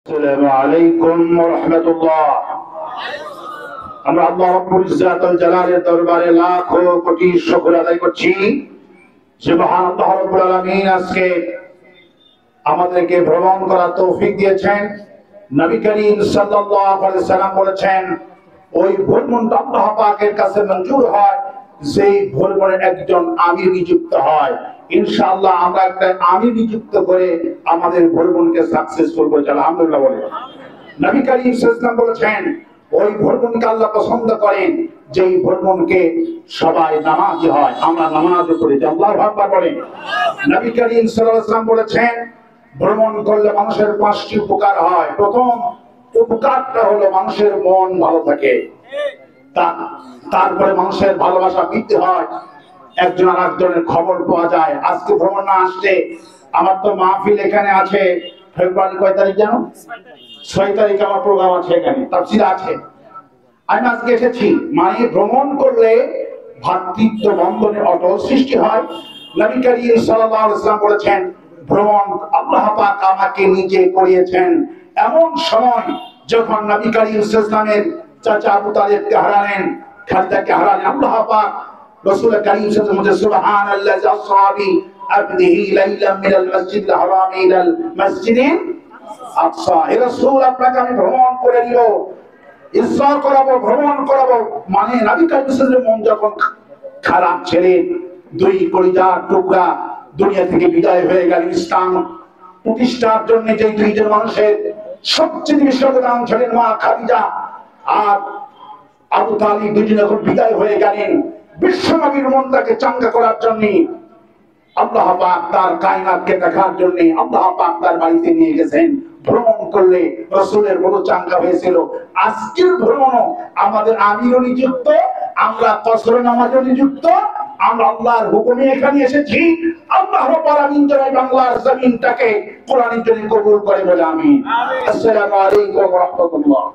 আসসালামু আলাইকুম ওয়া রাহমাতুল্লাহ। আমরা আল্লাহ রাব্বুল ইজ্জাতুল জালালের দরবারে লাখো কোটি শুকর আদায় করছি যে মহান আল্লাহ রাব্বুল আলামিন আজকে আমাদেরকে ভ্রমণ করার তৌফিক দিয়েছেন। নবী করিম সাল্লাল্লাহু আলাইহি সাল্লাম বলেছেন, ওই ভ্রমণটা আল্লাহ পাকের কাছে মঞ্জুর হয় যেই ভ্রমণে একজন আমির নিযুক্ত হয়। ইনশাআল্লাহ আমরা একটা আমির নিযুক্ত করে আমাদের ভ্রমণকে সাকসেসফুল করে আলহামদুলিল্লাহ বলে। নবী করিম সাল্লাল্লাহু আলাইহি ওয়াসাল্লাম বলেছেন, ওই ভ্রমণকে আল্লাহ পছন্দ করেন যেই ভ্রমণকে সবাই নামাজি হয়। আমরা নামাজ পড়ি, আল্লাহু আকবার বলেন। নবী করিম সাল্লাল্লাহু আলাইহি ওয়াসাল্লাম বলেছেন, ভ্রমণ করলে মানুষের 5টি উপকার হয়। প্রথম উপকারটা হলো মানুষের মন ভালো থাকে, তারপরে মানুষের ভালোবাসা বৃদ্ধি হয়, একজন আরেকজনের খবর পাওয়া যায়। আজকে ভ্রমণ না আসলে আমার তো মাহফিল এখানে আছে ফেব্রুয়ারি কয় তারিখ জানো? 6 তারিখ আমার প্রোগ্রাম আছে, এখানে তাফসীর আছে। আমি আজকে এসেছি। মানে ভ্রমণ করলে ভ্রাতৃত্ব বন্ধনের অটল সৃষ্টি হয়। নবী করিম সাল্লাল্লাহু আলাইহি ওয়াসাল্লাম বলেছেন, ভ্রমণ আল্লাহ পাক আমাকে নিজে করিয়েছেন এমন সময় যখন নবী করিম সাল্লাল্লাহু আলাইহি ওয়াসাল্লামের চাচা আবু তালেবকে হারালেন, খালিদাকে হারালেন। আল্লাহ পাক রাসূল করিম সাল্লাল্লাহু আলাইহি ওয়াসাল্লাম বলেছেন, সুবহানাল্লাযী আসরা বি আবদিহি লাইলাম মিনাল মাসজিদিল হারাম ইলাল মাসজিদিল আকসা। হে রাসূল, আপনাকে আমি ভ্রমণ করে নিব, ইসরা করাবো, ভ্রমণ করাবো। মানে নবী করিম সাল্লাল্লাহু আলাইহি ওয়াসাল্লামের মন যখন খারাপ ছিলেন, দুই কলিজার টুকরা দুনিয়া থেকে বিদায় হয়ে গেল। ইসলাম প্রতিষ্ঠার জন্য যে দুইজন মানুষের সবচেয়ে বেশি অবদান ছিলেন মা খাদিজা আর আবু তালিব, দুইজন যখন বিদায় হয়ে গেলেন, বিশ্বনবীর মনটাকে চাঙ্গা করার জন্য আল্লাহ পাক তার কায়নাতকে দেখার জন্য আল্লাহ পাক তার বাড়িতে নিয়ে গেছেন। ভ্রমণ করলে রাসূলের বড় চাঙ্গা হয়েছিল। আজকের ভ্রমণও আমাদের আমিরও নিযুক্ত, আমরা কসর নামাজও নিযুক্ত, আমরা আল্লাহর হুকুমে এখানে এসেছি। আল্লাহ রাব্বুল আলামিন যেন বাংলার জমিনটাকে কোরআনের জন্য কবুল করে বলে আমিন। আসসালামু আলাইকুম ওয়া রাহমাতুল্লাহ।